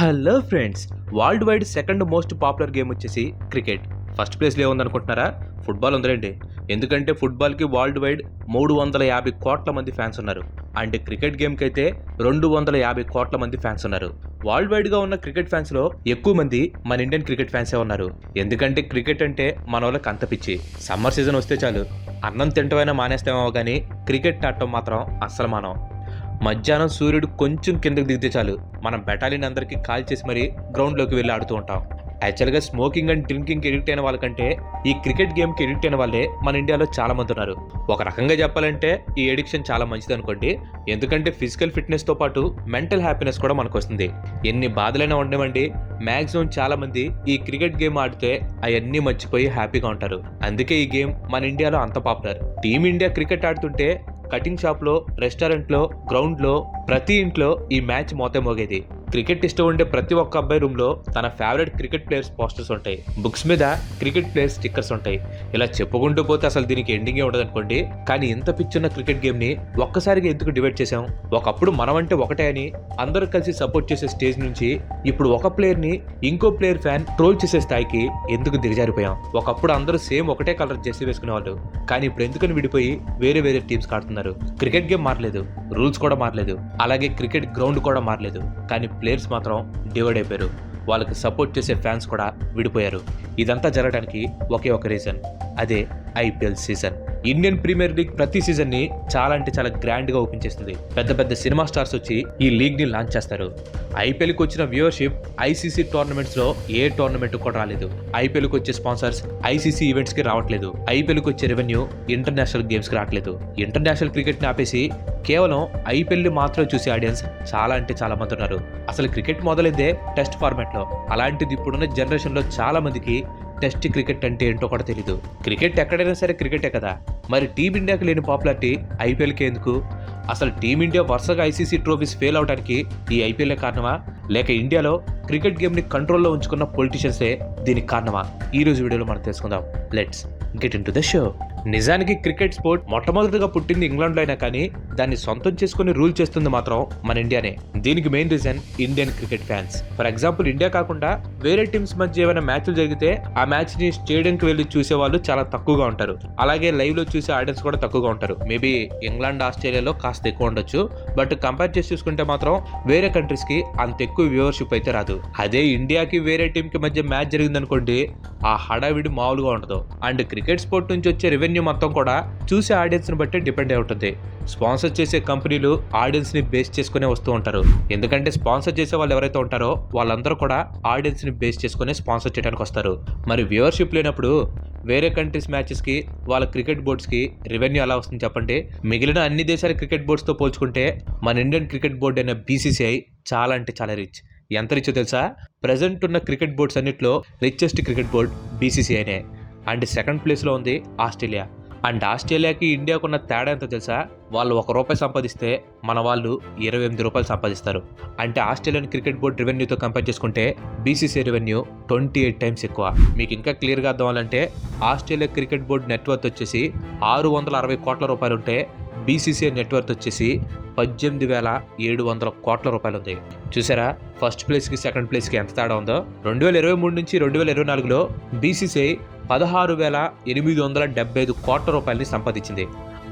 Hello friends, world wide second most popular game వచ్చేసి cricket. First ప్లేస్లో ఏముందనుకుంటున్నారా? Football ఉందిలేండి. ఎందుకంటే ఫుట్బాల్కి వరల్డ్ వైడ్ 350 కోట్ల మంది ఫ్యాన్స్ ఉన్నారు. అండ్ క్రికెట్ గేమ్కి అయితే 250 కోట్ల మంది ఫ్యాన్స్ ఉన్నారు. వరల్డ్ వైడ్గా ఉన్న క్రికెట్ ఫ్యాన్స్లో ఎక్కువ మంది మన ఇండియన్ క్రికెట్ ఫ్యాన్సే ఉన్నారు. ఎందుకంటే క్రికెట్ అంటే మన వాళ్ళకి అంత పిచ్చి. సమ్మర్ సీజన్ వస్తే చాలు అన్నం తింటమైనా మానేస్తామేమో కానీ క్రికెట్ ఆడటం మాత్రం అస్సలు మానం. మధ్యాహ్నం సూర్యుడు కొంచెం కిందకు దిగితే చాలు మనం బెటాలియన్ అందరికీ కాల్ చేసి మరీ గ్రౌండ్లోకి వెళ్ళి ఆడుతూ ఉంటాం. యాక్చువల్గా స్మోకింగ్ అండ్ డ్రింకింగ్కి ఎడిక్ట్ అయిన వాళ్ళకంటే ఈ క్రికెట్ గేమ్కి ఎడిక్ట్ అయిన వాళ్ళే మన ఇండియాలో చాలా మంది ఉన్నారు. ఒక రకంగా చెప్పాలంటే ఈ ఎడిక్షన్ చాలా మంచిది అనుకోండి. ఎందుకంటే ఫిజికల్ ఫిట్నెస్తో పాటు మెంటల్ హ్యాపీనెస్ కూడా మనకు వస్తుంది. ఎన్ని బాధలైనా ఉండేవండి, మ్యాక్సిమం చాలా మంది ఈ క్రికెట్ గేమ్ ఆడితే అవన్నీ మర్చిపోయి హ్యాపీగా ఉంటారు. అందుకే ఈ గేమ్ మన ఇండియాలో అంత పాపులర్. టీమిండియా క్రికెట్ ఆడుతుంటే కటింగ్ షాప్లో, రెస్టారెంట్లో, గ్రౌండ్లో, ప్రతి ఇంట్లో ఈ మ్యాచ్ మోతే మోగేది. క్రికెట్ ఇష్టం ఉండే ప్రతి ఒక్క అబ్బాయి రూమ్లో తన ఫేవరెట్ క్రికెట్ ప్లేయర్స్ పోస్టర్స్ ఉంటాయి. బుక్స్ మీద క్రికెట్ ప్లేయర్స్ స్టిక్కర్స్ ఉంటాయి. ఇలా చెప్పుకుంటూ పోతే అసలు దీనికి ఎండింగే ఉండదు అనుకోండి. కానీ ఇంత పిచ్చున్న క్రికెట్ గేమ్ని ఒక్కసారిగా ఎందుకు డివైడ్ చేసాం? ఒకప్పుడు మనం అంటే ఒకటే అని అందరూ కలిసి సపోర్ట్ చేసే స్టేజ్ నుంచి ఇప్పుడు ఒక ప్లేయర్ని ఇంకో ప్లేయర్ ఫ్యాన్ ట్రోల్ చేసే స్థాయికి ఎందుకు దిగజారిపోయాం? ఒకప్పుడు అందరూ సేమ్ ఒకటే కలర్ జెర్సీ వేసుకునేవాళ్ళు, కానీ ఇప్పుడు ఎందుకని విడిపోయి వేరే వేరే టీమ్స్ ఆడుతున్నారు? క్రికెట్ గేమ్ మారలేదు, రూల్స్ కూడా మారలేదు, అలాగే క్రికెట్ గ్రౌండ్ కూడా మారలేదు, కానీ ప్లేయర్స్ మాత్రం డివైడ్ అయిపోయారు. వాళ్ళకి సపోర్ట్ చేసే ఫ్యాన్స్ కూడా విడిపోయారు. ఇదంతా జరగడానికి ఒకే ఒక రీజన్, అదే IPL season. Indian Premier League ప్రతి సీజన్ ని చాలా అంటే చాలా గ్రాండ్ గా ఓపెన్ చేస్తుంది. పెద్ద పెద్ద సినిమా స్టార్స్ వచ్చి ఈ లీగ్ ని లాంచ్ చేస్తారు. ఐపీఎల్ కి వచ్చిన వ్యూవర్షిప్ ఐసీసీ టోర్నమెంట్స్ లో ఏ టోర్నమెంట్ కూడా రాలేదు. ఐపీఎల్ కి వచ్చే స్పాన్సర్స్ ఐసీసీ ఈవెంట్స్ కి రావట్లేదు. ఐపీఎల్ కి వచ్చే రెవెన్యూ ఇంటర్నేషనల్ గేమ్స్ కి రావట్లేదు. ఇంటర్నేషనల్ క్రికెట్ ని ఆపేసి కేవలం ఐపీఎల్ ని మాత్రం చూసే ఆడియన్స్ చాలా అంటే చాలా మంది ఉన్నారు. అసలు క్రికెట్ మొదలైందే టెస్ట్ ఫార్మాట్ లో. అలాంటిది ఇప్పుడున్న జనరేషన్ లో చాలా మందికి టెస్ట్ క్రికెట్ అంటే ఏంటో కూడా తెలీదు. క్రికెట్ ఎక్కడైనా సరే క్రికెటే కదా. మరి టీమిండియాకి లేని పాపులారిటీ ఐపీఎల్కి ఎందుకు? అసలు టీమిండియా వరుసగా ఐసీసీ ట్రోఫీస్ ఫెయిల్ అవడానికి ఈ ఐపీఎల్ కారణమా, లేక ఇండియాలో క్రికెట్ గేమ్ని కంట్రోల్లో ఉంచుకున్న పొలిటీషియన్సే దీనికి కారణమా? ఈ రోజు వీడియోలో మనం తెలుసుకుందాం. Let's get in to the show. నిజానికి క్రికెట్ స్పోర్ట్ మొట్టమొదటిగా పుట్టింది ఇంగ్లాండ్లో అయినా కానీ దాన్ని సొంతం చేసుకుని రూల్ చేస్తుంది మాత్రం మన ఇండియానే. దీనికి main reason Indian cricket fans. For example, India కాకుండా వేరే టీమ్స్ మధ్య ఏమైనా మ్యాచ్లు జరిగితే ఆ మ్యాచ్ ని స్టేడియంకి వెళ్ళి చూసే వాళ్ళు చాలా తక్కువగా ఉంటారు. అలాగే లైవ్ లో చూసే ఆడియన్స్ కూడా తక్కువగా ఉంటారు. మేబీ ఇంగ్లాండ్, ఆస్ట్రేలియాలో కాస్త ఎక్కువ ఉండొచ్చు, బట్ కంపేర్ చేసి చూసుకుంటే మాత్రం వేరే కంట్రీస్ కి అంత ఎక్కువ వ్యూవర్షిప్ అయితే రాదు. అదే ఇండియాకి వేరే టీమ్ కి మధ్య మ్యాచ్ జరిగిందనుకోండి, ఆ హడావిడి మామూలుగా ఉండదు. అండ్ క్రికెట్ స్పోర్ట్ నుంచి వచ్చే రెవెన్యూ మొత్తం కూడా చూసే ఆడియన్స్ ని బట్టి డిపెండ్ అయి ఉంటుంది. స్పాన్సర్ చేసే కంపెనీలు ఆడియన్స్ ని బేస్ చేసుకునే వస్తూ ఉంటారు. ఎందుకంటే స్పాన్సర్ చేసే వాళ్ళు ఎవరైతే ఉంటారో వాళ్ళందరూ కూడా ఆడియన్స్ ని బేస్ చేసుకుని స్పాన్సర్ చేయడానికి వస్తారు. మరి వ్యూవర్షిప్ లేనప్పుడు వేరే కంట్రీస్ మ్యాచెస్ కి వాళ్ళ క్రికెట్ బోర్డ్స్ కి రెవెన్యూ ఎలా వస్తుంది చెప్పండి? మిగిలిన అన్ని దేశాల క్రికెట్ బోర్డ్స్ తో పోల్చుకుంటే మన ఇండియన్ క్రికెట్ బోర్డ్ అయిన బీసీసీఐ చాలా అంటే చాలా రిచ్. ఎంత రిచ్ తెలుసా? ప్రెసెంట్ ఉన్న క్రికెట్ బోర్డ్స్ అన్నిట్లో రిచెస్ట్ క్రికెట్ బోర్డ్ బీసీసీఐనే. అండ్ సెకండ్ ప్లేస్లో ఉంది ఆస్ట్రేలియా. అండ్ ఆస్ట్రేలియాకి ఇండియాకు ఉన్న తేడా ఎంత తెలుసా? వాళ్ళు ₹1 సంపాదిస్తే మన వాళ్ళు ₹28 సంపాదిస్తారు. అంటే ఆస్ట్రేలియన్ క్రికెట్ బోర్డ్ రెవెన్యూతో కంపేర్ చేసుకుంటే బీసీసీఐ రెవెన్యూ 28 టైమ్స్ ఎక్కువ. మీకు ఇంకా క్లియర్గా అర్థం అవ్వాలంటే ఆస్ట్రేలియా క్రికెట్ బోర్డ్ నెట్వర్త్ వచ్చేసి ₹660 కోట్ల ఉంటే బీసీసీఐ నెట్వర్త్ వచ్చేసి 18,700 కోట్ల ఉంది. చూసారా ఫస్ట్ ప్లేస్కి సెకండ్ ప్లేస్కి ఎంత తేడా ఉందో? 2023 నుంచి 2024లో బీసీసీఐ ₹16,875 కోట్ల సంపాదించింది.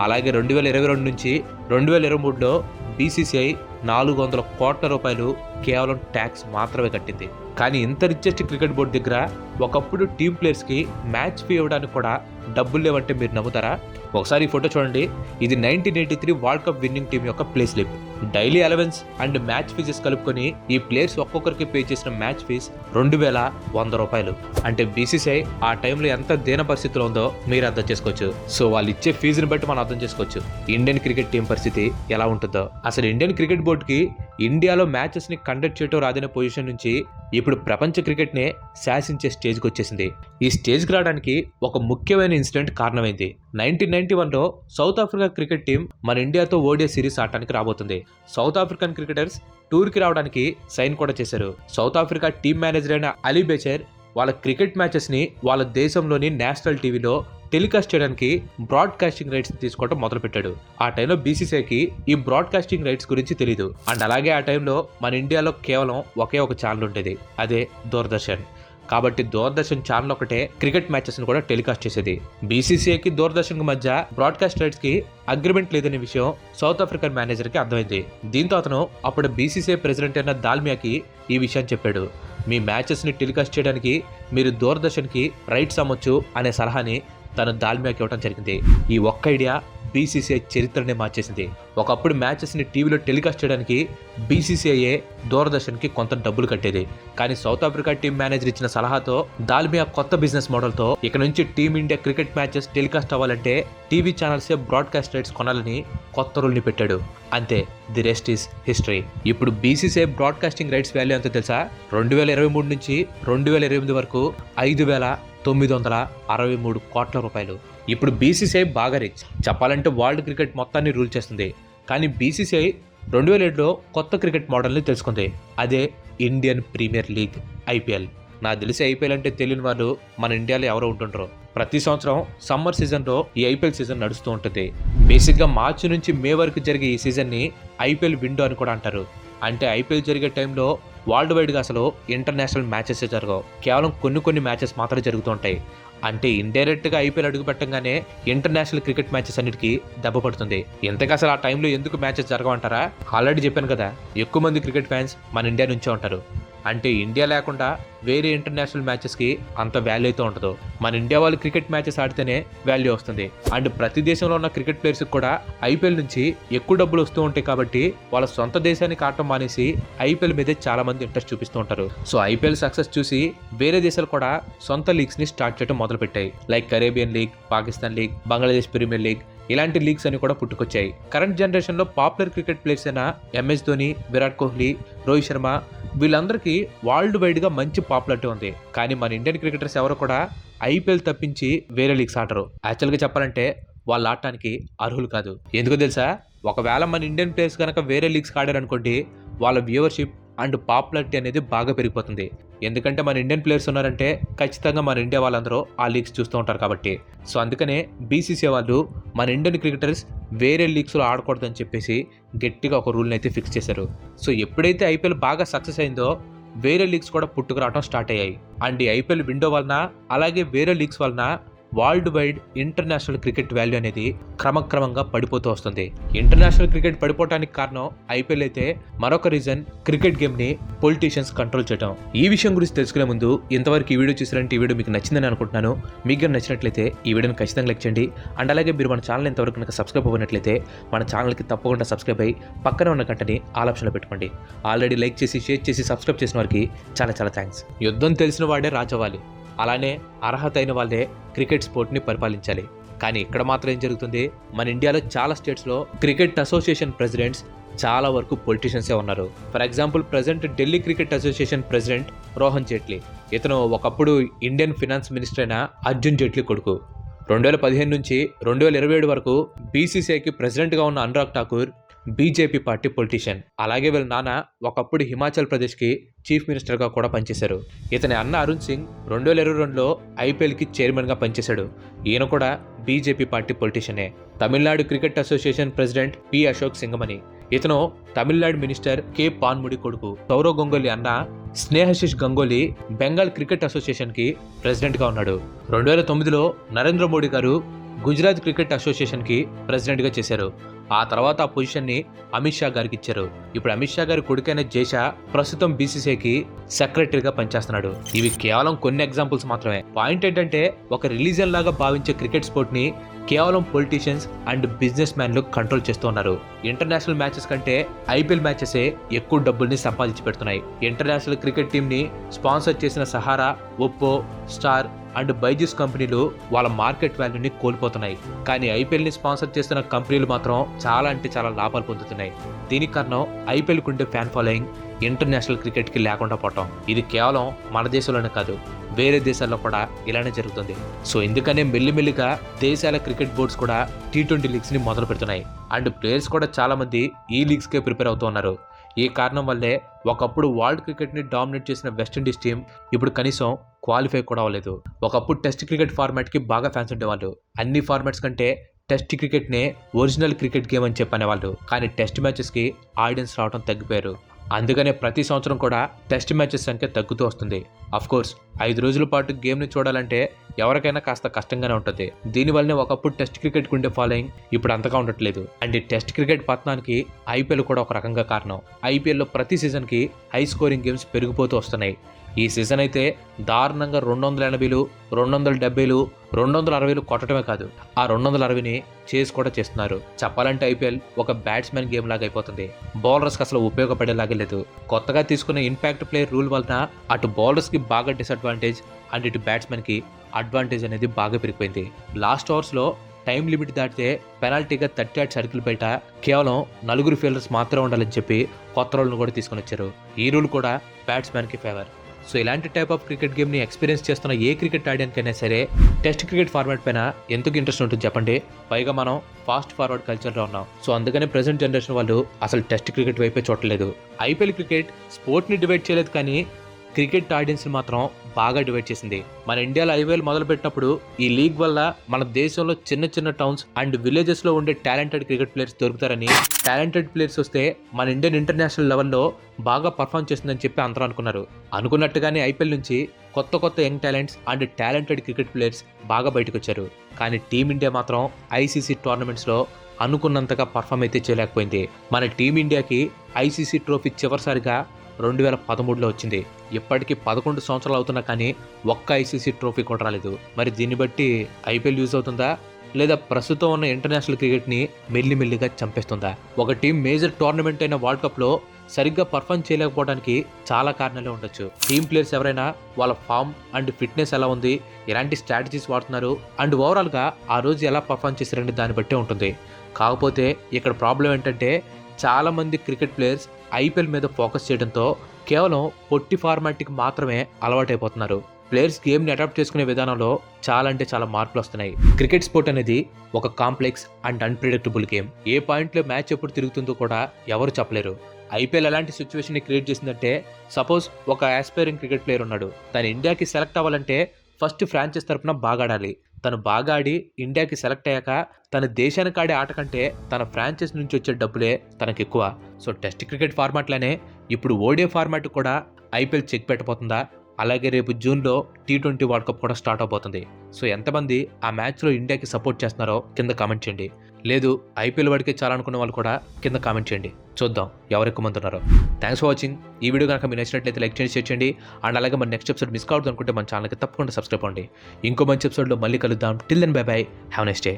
అలాగే 2022 నుంచి 2023లో బీసీసీఐ ₹400 కోట్ల కేవలం ట్యాక్స్ మాత్రమే కట్టింది. కానీ ఇంత రిచెస్ట్ క్రికెట్ బోర్డు దగ్గర ఒకప్పుడు టీమ్ ప్లేయర్స్కి మ్యాచ్ ఫీ ఇవ్వడానికి కూడా డబ్బులు లేవంటే మీరు నమ్ముతారా? ఒకసారి ఈ ఫోటో చూడండి. ఇది 1983 వరల్డ్ కప్ విన్నింగ్ టీం యొక్క play slip. Daily allowance and match fees కలుపుకొని ఈ ప్లేయర్స్ ఒక్కొక్కరికి పే చేసిన మ్యాచ్ ఫీజ్ ₹2,100. అంటే బీసీసీఐ ఆ టైంలో ఎంత దేన పరిస్థితిలో ఉందో మీరు అర్థం చేసుకోవచ్చు. సో వాళ్ళు ఇచ్చే ఫీజుని బట్టి మనం అర్థం చేసుకోవచ్చు ఇండియన్ క్రికెట్ టీం పరిస్థితి ఎలా ఉంటుందో. అసలు ఇండియన్ క్రికెట్ బోర్డుకి ఇండియాలో మ్యాచెస్ ని కండక్ట్ చేయడం రాదనే పొజిషన్ నుంచి ఇప్పుడు ప్రపంచ క్రికెట్ నే శాసించే స్టేజ్కి వచ్చేసింది. ఈ స్టేజ్కి రావడానికి ఒక ముఖ్యమైన ఇన్సిడెంట్ కారణమైంది. 1991లో సౌత్ ఆఫ్రికా క్రికెట్ టీం మన ఇండియాతో ఓడిఐ సిరీస్ ఆడటానికి రాబోతుంది. సౌత్ ఆఫ్రికన్ క్రికెటర్స్ టూర్కి రావడానికి సైన్ కూడా చేశారు. సౌత్ ఆఫ్రికా టీం మేనేజర్ అయిన అలీ బెచర్ వాళ్ళ క్రికెట్ మ్యాచెస్ని వాళ్ళ దేశంలోని నేషనల్ టీవీలో టెలికాస్ట్ చేయడానికి బ్రాడ్కాస్టింగ్ రైట్స్ తీసుకోవడం మొదలుపెట్టాడు. ఆ టైంలో బీసీసీఐకి ఈ బ్రాడ్కాస్టింగ్ రైట్స్ గురించి తెలియదు. అండ్ అలాగే ఆ టైంలో మన ఇండియాలో కేవలం ఒకే ఒక ఛానల్ ఉండేది, అదే దూరదర్శన్. కాబట్టి దూరదర్శన్ ఛానల్ ఒకటే క్రికెట్ మ్యాచెస్ ని కూడా టెలికాస్ట్ చేసేది. బీసీసీఐకి దూరదర్శన్ కి మధ్య బ్రాడ్కాస్ట్ రైట్స్ కి అగ్రిమెంట్ లేదనే విషయం సౌత్ ఆఫ్రికన్ మేనేజర్ కి అర్థమైంది. దీంతో అతను అప్పుడు బీసీసీఐ ప్రెసిడెంట్ అయిన దాల్మియాకి ఈ విషయాన్ని చెప్పాడు. మీ మ్యాచెస్ ని టెలికాస్ట్ చేయడానికి మీరు దూరదర్శన్ కి రైట్స్ అమ్మొచ్చు అనే సలహాని తను దాల్మియాకి ఇవ్వడం జరిగింది. ఈ ఒక్క ఐడియా బీసీసీఐ చరిత్రనే మార్చేసింది. ఒకప్పుడు మ్యాచెస్ని టీవీలో టెలికాస్ట్ చేయడానికి బీసీసీఐఏ దూరదర్శన్కి కొంత డబ్బులు కట్టేది. కానీ సౌత్ ఆఫ్రికా టీం మేనేజర్ ఇచ్చిన సలహాతో దాల్మియా కొత్త బిజినెస్ మోడల్తో ఇక నుంచి టీమిండియా క్రికెట్ మ్యాచెస్ టెలికాస్ట్ అవ్వాలంటే టీవీ ఛానల్సే బ్రాడ్కాస్ట్ రైట్స్ కొనాలని కొత్త రూల్ని పెట్టాడు. అంతే, ది రెస్ట్ ఈస్ హిస్టరీ. ఇప్పుడు బీసీసీఐ బ్రాడ్కాస్టింగ్ రైట్స్ వాల్యూ ఎంతో తెలుసా? 2023 నుంచి 2028 వరకు 5,963 కోట్ల రూపాయలు. ఇప్పుడు బీసీసీఐ బాగా రిచ్. చెప్పాలంటే వరల్డ్ క్రికెట్ మొత్తాన్ని రూల్ చేస్తుంది. కానీ బీసీసీఐ 2007లో కొత్త క్రికెట్ మోడల్ని తెలుసుకుంది. అదే ఇండియన్ ప్రీమియర్ లీగ్, ఐపీఎల్. నాకు తెలిసి ఐపీఎల్ అంటే తెలియని వాళ్ళు మన ఇండియాలో ఎవరో ఉంటుంటారు. ప్రతి సంవత్సరం సమ్మర్ సీజన్లో ఈ ఐపీఎల్ సీజన్ నడుస్తూ ఉంటుంది. బేసిక్గా మార్చి నుంచి మే వరకు జరిగే ఈ సీజన్ని ఐపీఎల్ విండో అని కూడా అంటారు. అంటే ఐపీఎల్ జరిగే టైంలో వరల్డ్ వైడ్గా అసలు ఇంటర్నేషనల్ మ్యాచెస్ జరగవు. కేవలం కొన్ని మ్యాచెస్ మాత్రమే జరుగుతూ ఉంటాయి. అంటే ఇండైరెక్ట్గా ఐపీఎల్ అడుగు పెట్టంగానే ఇంటర్నేషనల్ క్రికెట్ మ్యాచెస్ అన్నిటికీ దెబ్బ పడుతుంది. ఇంతకు అసలు ఆ టైంలో ఎందుకు మ్యాచెస్ జరగవంటారా? ఆల్రెడీ చెప్పాను కదా, ఎక్కువ మంది క్రికెట్ ఫ్యాన్స్ మన ఇండియా నుంచే ఉంటారు. అంటే ఇండియా లేకుండా వేరే ఇంటర్నేషనల్ మ్యాచెస్కి అంత వాల్యూ అయితే ఉండదు. మన ఇండియా వాళ్ళు క్రికెట్ మ్యాచెస్ ఆడితేనే వాల్యూ వస్తుంది. అండ్ ప్రతి దేశంలో ఉన్న క్రికెట్ ప్లేయర్స్కి కూడా ఐపీఎల్ నుంచి ఎక్కువ డబ్బులు వస్తూ ఉంటాయి. కాబట్టి వాళ్ళ సొంత దేశానికి ఆడటం మానేసి ఐపీఎల్ మీదే చాలా మంది ఇంట్రెస్ట్ చూపిస్తూ ఉంటారు. సో ఐపీఎల్ సక్సెస్ చూసి వేరే దేశాలు కూడా సొంత లీగ్స్ని స్టార్ట్ చేయడం మొదలుపెట్టాయి. Like Caribbean league, Pakistan league, Bangladesh premier league, ఇలాంటి లీగ్స్ అని కూడా పుట్టుకొచ్చాయి. కరెంట్ జనరేషన్లో పాపులర్ క్రికెట్ ప్లేయర్స్ అయిన ఎంఎస్ ధోని, విరాట్ కోహ్లీ, రోహిత్ శర్మ వీళ్ళందరికీ వరల్డ్ వైడ్గా మంచి పాపులారిటీ ఉంది. కానీ మన ఇండియన్ క్రికెటర్స్ ఎవరు కూడా ఐపీఎల్ తప్పించి వేరే లీగ్స్ ఆడరు. యాక్చువల్గా చెప్పాలంటే వాళ్ళు ఆడటానికి అర్హులు కాదు. ఎందుకో తెలుసా? ఒకవేళ మన ఇండియన్ ప్లేయర్స్ కనుక వేరే లీగ్స్ ఆడారనుకోండి, వాళ్ళ వ్యూవర్షిప్ అండ్ పాపులారిటీ అనేది బాగా పెరిగిపోతుంది. ఎందుకంటే మన ఇండియన్ ప్లేయర్స్ ఉన్నారంటే ఖచ్చితంగా మన ఇండియా వాళ్ళందరూ ఆ లీగ్స్ చూస్తూ ఉంటారు కాబట్టి. సో అందుకనే బీసీసీఐ వాళ్ళు మన ఇండియన్ క్రికెటర్స్ వేరే లీగ్స్లో ఆడకూడదని చెప్పేసి గట్టిగా ఒక రూల్ని అయితే ఫిక్స్ చేశారు. సో ఎప్పుడైతే ఐపీఎల్ బాగా సక్సెస్ అయిందో వేరే లీగ్స్ కూడా పుట్టుకురావడం స్టార్ట్ అయ్యాయి. అండ్ ఈ ఐపీఎల్ విండో వలన అలాగే వేరే లీగ్స్ వలన world wide international cricket value అనేది క్రమక్రమంగా పడిపోతూ వస్తుంది. ఇంటర్నేషనల్ క్రికెట్ పడిపోవడానికి కారణం ఐపీఎల్ అయితే, మరొక రీజన్ క్రికెట్ గేమ్ ని పొలిటీషియన్స్ కంట్రోల్ చేయడం. ఈ విషయం గురించి తెలుసుకునే ముందు ఇంతవరకు ఈ వీడియో చూసారంటే ఈ వీడియో మీకు నచ్చిందని అనుకుంటున్నాను. మీకు నచ్చినట్లయితే ఈ వీడియోని ఖచ్చితంగా లైక్ చేయండి. అండ్ అలాగే మీరు మన ఛానల్ ఇంతవరకు కనుక సబ్స్క్రైబ్ అవ్వనట్లయితే మన ఛానల్కి తప్పకుండా సబ్స్క్రైబ్ అయ్యి పక్కనే ఉన్న గంటని ఆల్ ఆప్షన్లో పెట్టుకోండి. ఆల్రెడీ లైక్ చేసి, షేర్ చేసి, సబ్స్క్రైబ్ చేసిన వారికి చాలా చాలా థ్యాంక్స్. యుద్ధం తెలిసిన వాడే రాజవ్వాలి, అలానే అర్హత అయిన వాళ్ళే క్రికెట్ స్పోర్ట్ని పరిపాలించాలి. కానీ ఇక్కడ మాత్రం ఏం జరుగుతుంది? మన ఇండియాలో చాలా స్టేట్స్లో క్రికెట్ అసోసియేషన్ ప్రెసిడెంట్స్ చాలా వరకు పొలిటీషియన్సే ఉన్నారు. For example present Delhi cricket association president Rohan Jaitley. ఇతను ఒకప్పుడు ఇండియన్ ఫినాన్స్ మినిస్టర్ అయిన అర్జున్ జైట్లీ కొడుకు. 2015 నుంచి 2027 వరకు బీసీసీఐకి ప్రెసిడెంట్గా ఉన్న Anurag Thakur BJP party politician. అలాగే వీళ్ళ నాన్న ఒకప్పుడు హిమాచల్ ప్రదేశ్కి చీఫ్ మినిస్టర్గా కూడా పనిచేశారు. ఇతని అన్న అరుణ్ సింగ్ 2022లో ఐపీఎల్కి చైర్మన్గా పనిచేశాడు. ఈయన కూడా బీజేపీ పార్టీ పొలిటీషియనే. Tamil Nadu cricket association president P Ashok Singamani. ఇతను తమిళనాడు మినిస్టర్ కె పాన్ముడి కొడుకు. సౌరవ్ గంగోలీ అన్న స్నేహశిష్ గంగోలీ బెంగాల్ క్రికెట్ అసోసియేషన్కి ప్రెసిడెంట్గా ఉన్నాడు. 2009లో నరేంద్ర మోడీ గారు గుజరాత్ క్రికెట్ అసోసియేషన్కి ప్రెసిడెంట్గా చేశారు. ఆ తర్వాత ఆ పొజిషన్ని అమిత్ షా గారికి ఇచ్చారు. ఇప్పుడు అమిత్ షా గారి కొడుకైన జైషా ప్రస్తుతం బీసీసీఐకి సెక్రటరీగా పనిచేస్తున్నాడు. ఇవి కేవలం కొన్ని ఎగ్జాంపుల్స్ మాత్రమే. పాయింట్ ఏంటంటే ఒక రిలీజియన్ లాగా భావించే క్రికెట్ స్పోర్ట్ని కేవలం పొలిటీషియన్స్ అండ్ బిజినెస్ మ్యాన్లు కంట్రోల్ చేస్తూ ఉన్నారు. ఇంటర్నేషనల్ మ్యాచెస్ కంటే ఐపీఎల్ మ్యాచెసే ఎక్కువ డబ్బుల్ని సంపాదించి పెడుతున్నాయి. ఇంటర్నేషనల్ క్రికెట్ టీంని స్పాన్సర్ చేసిన Sahara, Oppo, star and Byju's కంపెనీలు వాళ్ళ మార్కెట్ వాల్యూని కోల్పోతున్నాయి. కానీ ఐపీఎల్ని స్పాన్సర్ చేస్తున్న కంపెనీలు మాత్రం చాలా అంటే చాలా లాభాలు పొందుతున్నాయి. దీనికి కారణం ఐపీఎల్కి ఉండే ఫ్యాన్ ఫాలోయింగ్ ఇంటర్నేషనల్ క్రికెట్కి లేకుండా పోవటం. ఇది కేవలం మన దేశంలోనే కాదు, వేరే దేశాల్లో కూడా ఇలానే జరుగుతుంది. సో ఎందుకనే మెల్లిమెల్లిగా దేశాల క్రికెట్ బోర్డ్స్ కూడా T20 లీగ్స్ని మొదలు పెడుతున్నాయి. అండ్ ప్లేయర్స్ కూడా చాలా మంది ఈ లీగ్స్కే ప్రిపేర్ అవుతూ ఉన్నారు. ఈ కారణం వల్లే ఒకప్పుడు వరల్డ్ క్రికెట్ని డామినేట్ చేసిన వెస్టిండీస్ టీం ఇప్పుడు కనీసం క్వాలిఫై కూడా అవ్వలేదు. ఒకప్పుడు టెస్ట్ క్రికెట్ ఫార్మాట్కి బాగా ఫ్యాన్స్ ఉండేవాళ్ళు. అన్ని ఫార్మాట్స్ కంటే టెస్ట్ క్రికెట్నే ఒరిజినల్ క్రికెట్ గేమ్ అని చెప్పనేవాళ్ళు. కానీ టెస్ట్ మ్యాచెస్కి ఆడియన్స్ రావడం తగ్గిపోయారు. అందుకనే ప్రతి సంవత్సరం కూడా టెస్ట్ మ్యాచెస్ సంఖ్య తగ్గుతూ వస్తుంది. అఫ్కోర్స్ 5 రోజుల పాటు గేమ్ని చూడాలంటే ఎవరికైనా కాస్త కష్టంగానే ఉంటుంది. దీనివల్లనే ఒకప్పుడు టెస్ట్ క్రికెట్కి ఉండే ఫాలోయింగ్ ఇప్పుడు అంతగా ఉండట్లేదు. అండ్ ఈ టెస్ట్ క్రికెట్ పతనానికి ఐపీఎల్ కూడా ఒక రకంగా కారణం. ఐపీఎల్లో ప్రతి సీజన్కి హై స్కోరింగ్ గేమ్స్ పెరిగిపోతూ వస్తున్నాయి. ఈ సీజన్ అయితే దారుణంగా 280లు, 270లు, 260లు కొట్టడమే కాదు, ఆ 260ని చేసి కూడా చేస్తున్నారు. చెప్పాలంటే ఐపీఎల్ ఒక బ్యాట్స్మెన్ గేమ్ లాగా అయిపోతుంది. బౌలర్స్కి అసలు ఉపయోగపడేలాగే లేదు. కొత్తగా తీసుకున్న ఇంపాక్ట్ ప్లేయర్ రూల్ వలన అటు బౌలర్స్కి బాగా డిసడ్వాంటేజ్ అండ్ ఇటు బ్యాట్స్మెన్కి అడ్వాంటేజ్ అనేది బాగా పెరిగిపోయింది. లాస్ట్ ఓవర్స్లో టైం లిమిట్ దాటితే పెనాల్టీగా 38 సర్కిల్ బయట కేవలం 4 ఫీల్డర్స్ మాత్రమే ఉండాలని చెప్పి కొత్త రూల్ను కూడా తీసుకొని వచ్చారు. ఈ రూల్ కూడా బ్యాట్స్మెన్కి ఫేవర్. సో ఇలాంటి టైప్ ఆఫ్ క్రికెట్ గేమ్ని ఎక్స్పీరియన్స్ చేస్తున్న ఏ క్రికెట్ ఆడియన్కైనా సరే టెస్ట్ క్రికెట్ ఫార్మాట్ పైన ఎందుకు ఇంట్రెస్ట్ ఉంటుంది చెప్పండి. పైగా మనం ఫాస్ట్ ఫార్వర్డ్ కల్చర్లో ఉన్నాం. సో అందుకనే ప్రెసెంట్ జనరేషన్ వాళ్ళు అసలు టెస్ట్ క్రికెట్ వైపే చూడలేదు. ఐపీఎల్ క్రికెట్ స్పోర్ట్ని డివైడ్ చేయలేదు, కానీ క్రికెట్ ఆడియన్స్ని మాత్రం బాగా డివైడ్ చేసింది. మన ఇండియాలో ఐపీఎల్ మొదలు పెట్టినప్పుడు ఈ లీగ్ వల్ల మన దేశంలో చిన్న చిన్న టౌన్స్ అండ్ విలేజెస్లో ఉండే టాలెంటెడ్ క్రికెట్ ప్లేయర్స్ దొరుకుతారని, టాలెంటెడ్ ప్లేయర్స్ వస్తే మన ఇండియన్ ఇంటర్నేషనల్ లెవెల్లో బాగా పర్ఫామ్ చేస్తుందని చెప్పి అందరూ అనుకున్నారు. అనుకున్నట్టుగానే ఐపీఎల్ నుంచి కొత్త కొత్త young talents and talented cricket players బాగా బయటకు వచ్చారు. కానీ టీమిండియా మాత్రం ఐసీసీ టోర్నమెంట్స్లో అనుకున్నంతగా పర్ఫామ్ అయితే చేయలేకపోయింది. మన టీమిండియాకి ఐసీసీ ట్రోఫీ చివరిసారిగా 2013లో వచ్చింది. ఇప్పటికీ 11 సంవత్సరాలు అవుతున్నా కానీ ఒక్క ఐసీసీ ట్రోఫీ కూడా రాలేదు. మరి దీన్ని బట్టి ఐపీఎల్ యూజ్ అవుతుందా, లేదా ప్రస్తుతం ఉన్న ఇంటర్నేషనల్ క్రికెట్ని మెల్లిమెల్లిగా చంపేస్తుందా? ఒక టీం మేజర్ టోర్నమెంట్ అయిన వరల్డ్ కప్లో సరిగ్గా పర్ఫామ్ చేయలేకపోవడానికి చాలా కారణాలే ఉండొచ్చు. టీమ్ ప్లేయర్స్ ఎవరైనా వాళ్ళ ఫామ్ అండ్ ఫిట్నెస్ ఎలా ఉంది, ఎలాంటి స్ట్రాటజీస్ వాడుతున్నారు అండ్ ఓవరాల్గా ఆ రోజు ఎలా పర్ఫామ్ చేశారనే దాన్ని బట్టే ఉంటుంది. కాకపోతే ఇక్కడ ప్రాబ్లం ఏంటంటే చాలామంది క్రికెట్ ప్లేయర్స్ ఐపీఎల్ మీద ఫోకస్ చేయడంతో కేవలం పొట్టి ఫార్మాట్కి మాత్రమే అలవాటైపోతున్నారు. ప్లేయర్స్ గేమ్ని అడాప్ట్ చేసుకునే విధానంలో చాలా అంటే చాలా మార్పులు వస్తున్నాయి. క్రికెట్ స్పోర్ట్ అనేది ఒక కాంప్లెక్స్ అండ్ అన్ప్రిడిక్టబుల్ గేమ్. ఏ పాయింట్లో మ్యాచ్ ఎప్పుడు తిరుగుతుందో కూడా ఎవరు చెప్పలేరు. ఐపీఎల్ ఎలాంటి సిచ్యువేషన్ని క్రియేట్ చేసిందంటే, సపోజ్ ఒక ఆస్పైరింగ్ క్రికెట్ ప్లేయర్ ఉన్నాడు. తను ఇండియాకి సెలెక్ట్ అవ్వాలంటే ఫస్ట్ ఫ్రాంచైజ్ తరపున బాగా ఆడాలి. తను బాగా ఆడి ఇండియాకి సెలెక్ట్ అయ్యాక తన దేశానికి ఆడే ఆట కంటే తన ఫ్రాంచైజ్ నుంచి వచ్చే డబ్బులే తనకు ఎక్కువ. సో టెస్ట్ క్రికెట్ ఫార్మాట్లోనే ఇప్పుడు ఓడిఐ ఫార్మాట్ కూడా ఐపీఎల్ చెక్ పెట్టబోతుందా? అలాగే రేపు జూన్లో T20 వరల్డ్ కప్ కూడా స్టార్ట్ అవబోతుంది. సో ఎంతమంది ఆ మ్యాచ్లో ఇండియాకి సపోర్ట్ చేస్తున్నారో కింద కామెంట్ చేయండి. లేదు ఐపీఎల్ వాడికే చాలా అనుకున్న వాళ్ళు కూడా కింద కామెంట్ చేయండి. చూద్దాం ఎవరు ఎక్కువ మంది ఉన్నారో. Thanks for watching. ఈ వీడియో కనుక మీకు నచ్చినట్లయితే లైక్ చేయండి, షేర్ చేయండి. అండ్ అలాగే మన నెక్స్ట్ ఎపిసోడ్ మిస్ కావద్దు అనుకుంటే మన ఛానల్కి తప్పకుండా సబ్స్క్రైబ్ అవ్వండి. ఇంకో మంచి ఎపిసోడ్లో మళ్ళీ కలుద్దాం. Till then bye bye. Have nice day.